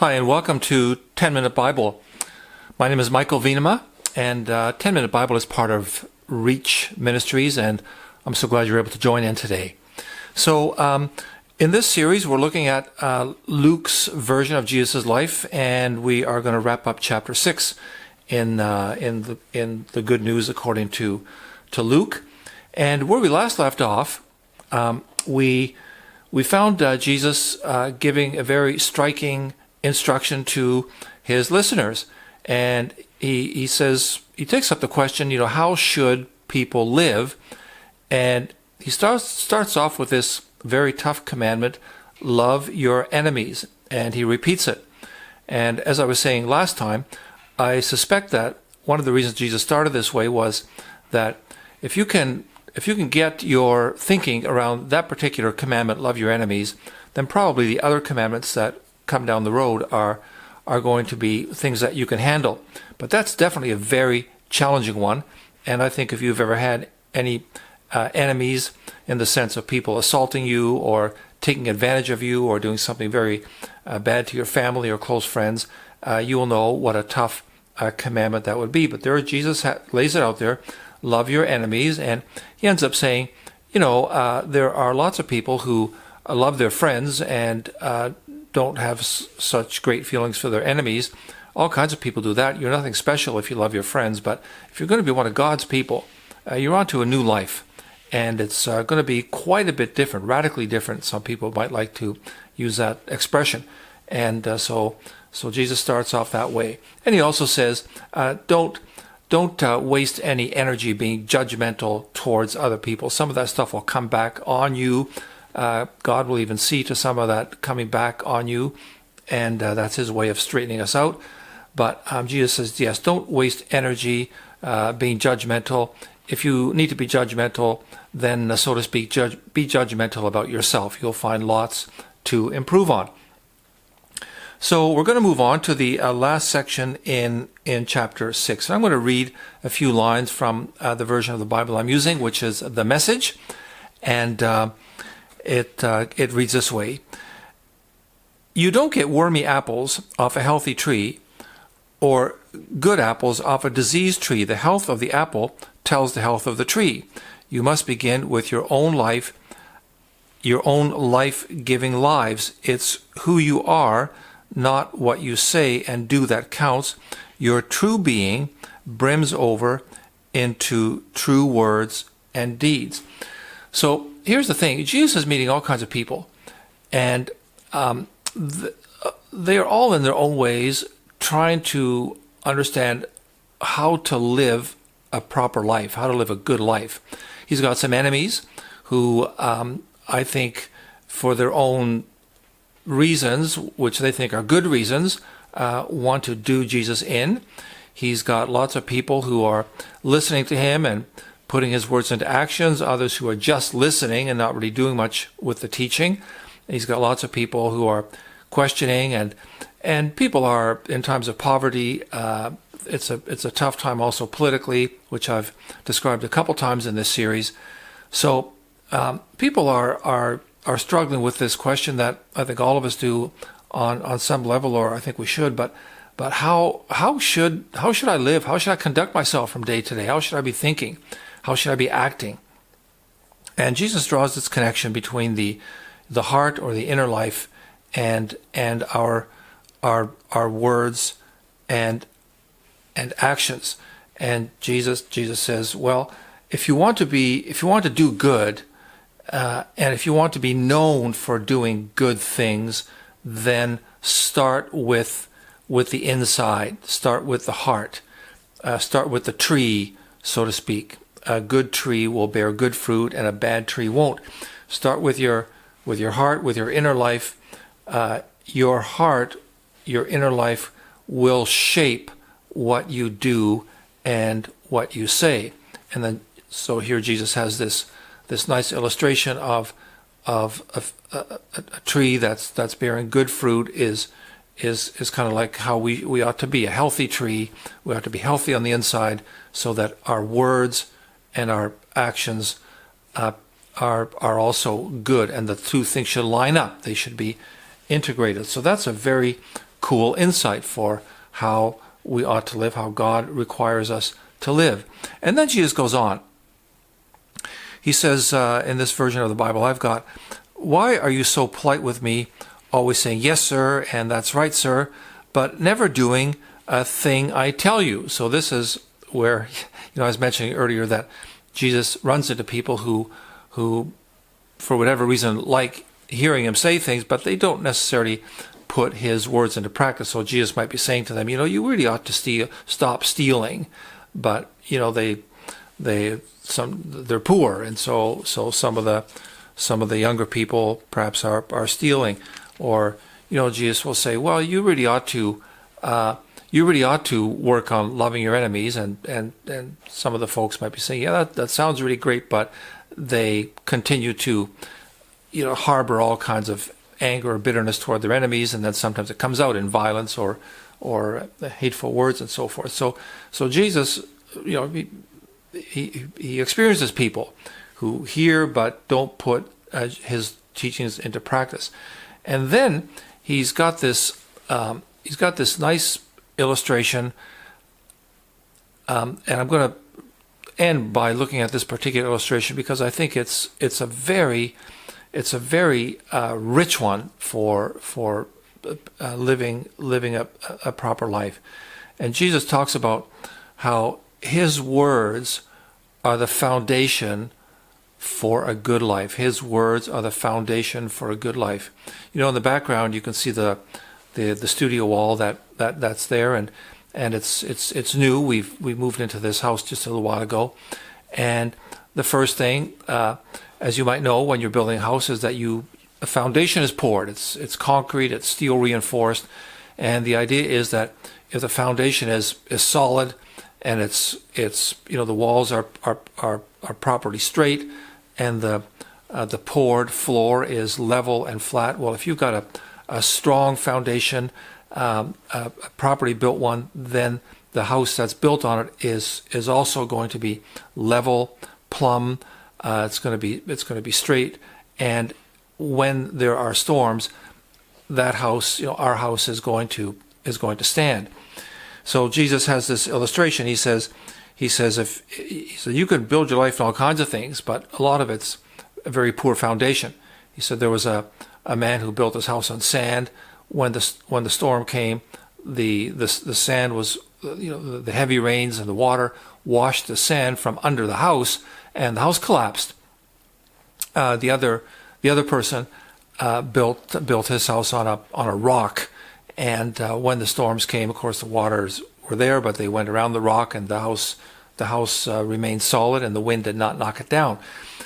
Hi, and welcome to 10-Minute Bible. My name is Michael Venema, and 10-Minute Bible is part of Reach Ministries, and I'm so glad you're able to join in today. So, in this series, we're looking at Luke's version of Jesus' life, and we are going to wrap up chapter 6 in the Good News according to Luke. And where we last left off, we found Jesus giving a very striking instruction to his listeners, and he says, he takes up the question, how should people live? And he starts off with this very tough commandment: love your enemies, and he repeats it. And as I was saying last time, I suspect that one of the reasons Jesus started this way was that if you can get your thinking around that particular commandment, love your enemies, then probably the other commandments that come down the road are going to be things that you can handle. But that's definitely a very challenging one. And I think if you've ever had any enemies in the sense of people assaulting you or taking advantage of you or doing something very bad to your family or close friends, you will know what a tough commandment that would be. But Jesus lays it out there: love your enemies. And he ends up saying, there are lots of people who love their friends and don't have such great feelings for their enemies. All kinds of people do that. You're nothing special if you love your friends, but if you're going to be one of God's people, you're on to a new life. And it's going to be quite a bit different, radically different. Some people might like to use that expression. And so Jesus starts off that way. And he also says, don't waste any energy being judgmental towards other people. Some of that stuff will come back on you. God will even see to some of that coming back on you, and that's his way of straightening us out. But Jesus says, yes, don't waste energy being judgmental. If you need to be judgmental, then, so to speak, be judgmental about yourself. You'll find lots to improve on. So we're going to move on to the last section in chapter 6. And I'm going to read a few lines from the version of the Bible I'm using, which is the Message. And it reads this way: you don't get wormy apples off a healthy tree or good apples off a diseased tree. The health of the apple tells the health of the tree. You must begin with your own life, your own life-giving lives. It's who you are, not what you say and do, that counts. Your true being brims over into true words and deeds. So here's the thing: Jesus is meeting all kinds of people, and they are all in their own ways trying to understand how to live a proper life, how to live a good life. He's got some enemies who I think, for their own reasons, which they think are good reasons, want to do Jesus in. He's got lots of people who are listening to him and putting his words into actions, others who are just listening and not really doing much with the teaching. He's got lots of people who are questioning, and people are, in times of poverty, it's a tough time also politically, which I've described a couple times in this series. So people are struggling with this question that I think all of us do on some level, or I think we should. But how should I live? How should I conduct myself from day to day? How should I be thinking? How should I be acting? And Jesus draws this connection between the heart, or the inner life, and our words and actions. And Jesus says, well, if you want to do good, and if you want to be known for doing good things, then start with the inside. Start with the heart. Start with the tree, so to speak. A good tree will bear good fruit, and a bad tree won't. Start with your heart, with your inner life. Your heart, your inner life will shape what you do and what you say. And then, so here Jesus has this nice illustration of a tree that's bearing good fruit is kind of like how we ought to be. A healthy tree, we ought to be healthy on the inside, so that our words and our actions are also good, and the two things should line up. They should be integrated. So that's a very cool insight for how we ought to live, how God requires us to live. And then Jesus goes on. He says in this version of the Bible I've got, "Why are you so polite with me, always saying, 'Yes, sir,' and 'That's right, sir,' but never doing a thing I tell you?" So this is where, I was mentioning earlier that Jesus runs into people who for whatever reason, like hearing him say things, but they don't necessarily put his words into practice. So Jesus might be saying to them, you really ought to stop stealing, but they're poor, and so some of the younger people perhaps are stealing, or Jesus will say, well, you really ought to work on loving your enemies, and some of the folks might be saying, yeah, that sounds really great, but they continue to harbor all kinds of anger or bitterness toward their enemies, and then sometimes it comes out in violence or hateful words and so forth. So Jesus, he experiences people who hear but don't put his teachings into practice. And then he's got this nice illustration, and I'm going to end by looking at this particular illustration because I think it's a very rich one for living a proper life. And Jesus talks about how his words are the foundation for a good life. His words are the foundation for a good life. In the background you can see the studio wall that's there, and it's new. We moved into this house just a little while ago, and the first thing, as you might know, when you're building a house, is that a foundation is poured. It's concrete, it's steel reinforced, and the idea is that if the foundation is solid and it's the walls are properly straight, and the poured floor is level and flat. Well, if you've got a strong foundation, a properly built one, then the house that's built on it is also going to be level, plumb. It's going to be straight, and when there are storms, that house, our house, is going to stand. So Jesus has this illustration. He says you could build your life in all kinds of things, but a lot of it's a very poor foundation. He said there was a man who built his house on sand. When the storm came, the sand was, the heavy rains and the water washed the sand from under the house, and the house collapsed. The other person built his house on a rock, and when the storms came, of course, the waters were there, but they went around the rock, and the house remained solid, and the wind did not knock it down.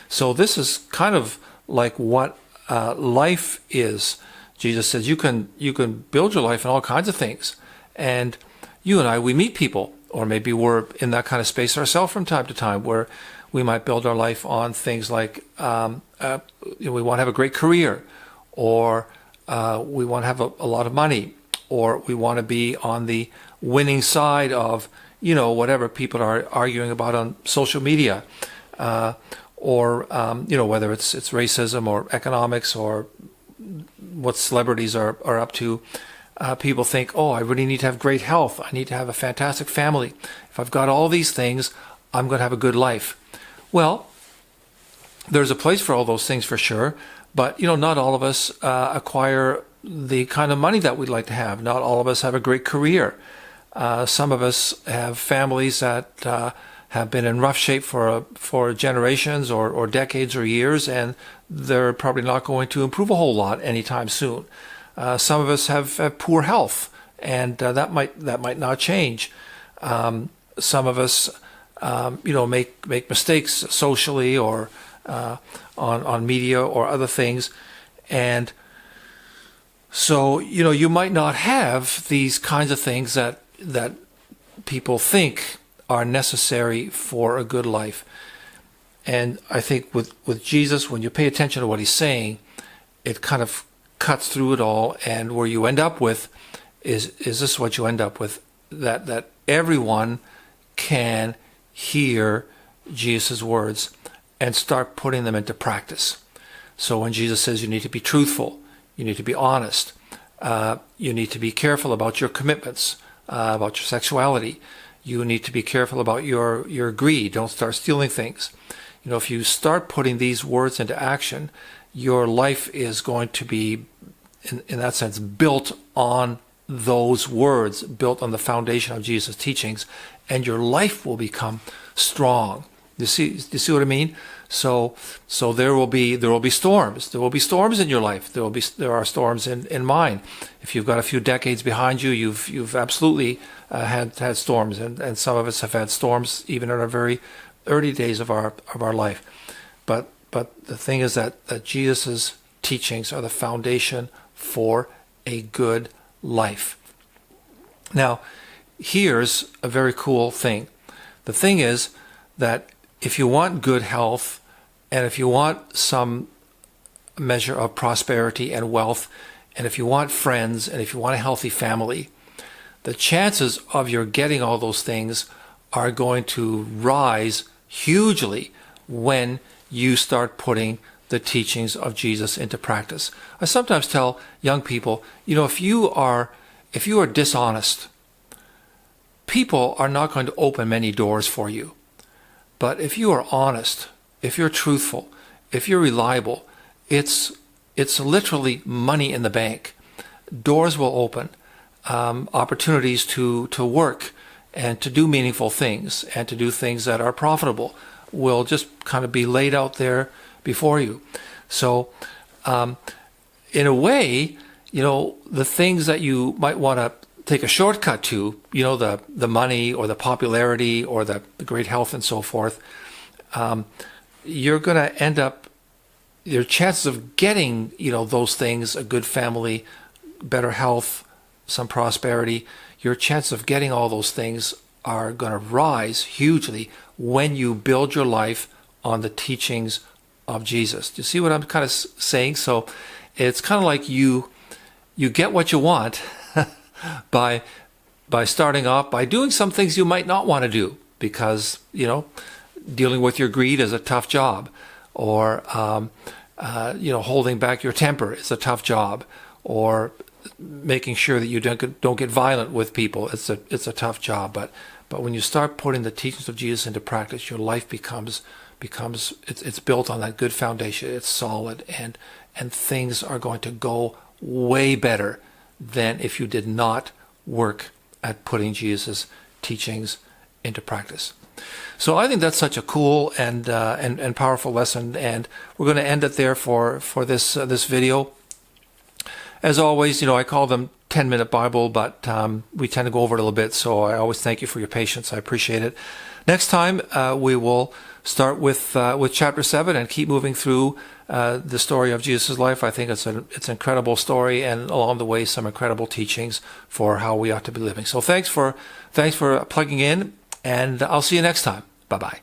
So this is kind of like what life is. Jesus says you can build your life in all kinds of things, and you and I, we meet people, or maybe we're in that kind of space ourselves from time to time, where we might build our life on things like we want to have a great career, or we want to have a lot of money, or we want to be on the winning side of whatever people are arguing about on social media, or whether it's racism or economics or what celebrities are up to. People think, oh, I really need to have great health. I need to have a fantastic family. If I've got all these things, I'm going to have a good life. Well, there's a place for all those things for sure, but not all of us acquire the kind of money that we'd like to have. Not all of us have a great career. Some of us have families that have been in rough shape for generations or decades or years, and they're probably not going to improve a whole lot anytime soon. Some of us have poor health, and that might not change. Some of us, make mistakes socially or on media or other things, and so you might not have these kinds of things that people think are necessary for a good life. And I think with Jesus, when you pay attention to what he's saying, it kind of cuts through it all, and where you end up with is this what you end up with, that everyone can hear Jesus' words and start putting them into practice. So when Jesus says you need to be truthful, you need to be honest, You need to be careful about your commitments, about your sexuality. You need to be careful about your greed. Don't start stealing things. You know, if you start putting these words into action, your life is going to be, in that sense, built on those words, built on the foundation of Jesus' teachings, and your life will become strong. You see what I mean? So there will be storms. There will be storms in your life. There are storms in mine. If you've got a few decades behind you, you've absolutely had storms, and some of us have had storms even in our very early days of our life. But the thing is that Jesus' teachings are the foundation for a good life. Now, here's a very cool thing. The thing is that if you want good health, and if you want some measure of prosperity and wealth, and if you want friends, and if you want a healthy family, the chances of your getting all those things are going to rise hugely when you start putting the teachings of Jesus into practice. I sometimes tell young people, you know, if you are dishonest, people are not going to open many doors for you. But if you are honest, if you're truthful, if you're reliable, it's literally money in the bank. Doors will open, opportunities to work and to do meaningful things and to do things that are profitable will just kind of be laid out there before you. So, in a way, you know, the things that you might want to take a shortcut to, you know, the money or the popularity or the great health and so forth, you're going to end up, your chances of getting, you know, those things, a good family, better health, some prosperity, your chances of getting all those things are going to rise hugely when you build your life on the teachings of Jesus. Do you see what I'm kind of saying? So it's kind of like you get what you want by starting off by doing some things you might not want to do because, you know, dealing with your greed is a tough job, or you know, holding back your temper is a tough job, or making sure that you don't get violent with people. It's a tough job, but when you start putting the teachings of Jesus into practice, your life becomes it's built on that good foundation. It's solid, and things are going to go way better than if you did not work at putting Jesus' teachings into practice. So I think that's such a cool and powerful lesson, and we're going to end it there for this video. As always, you know, I call them 10-minute Bible, but we tend to go over it a little bit, so I always thank you for your patience. I appreciate it. Next time, we will start with chapter 7 and keep moving through the story of Jesus' life. I think it's an incredible story, and along the way, some incredible teachings for how we ought to be living. So thanks for plugging in, and I'll see you next time. Bye-bye.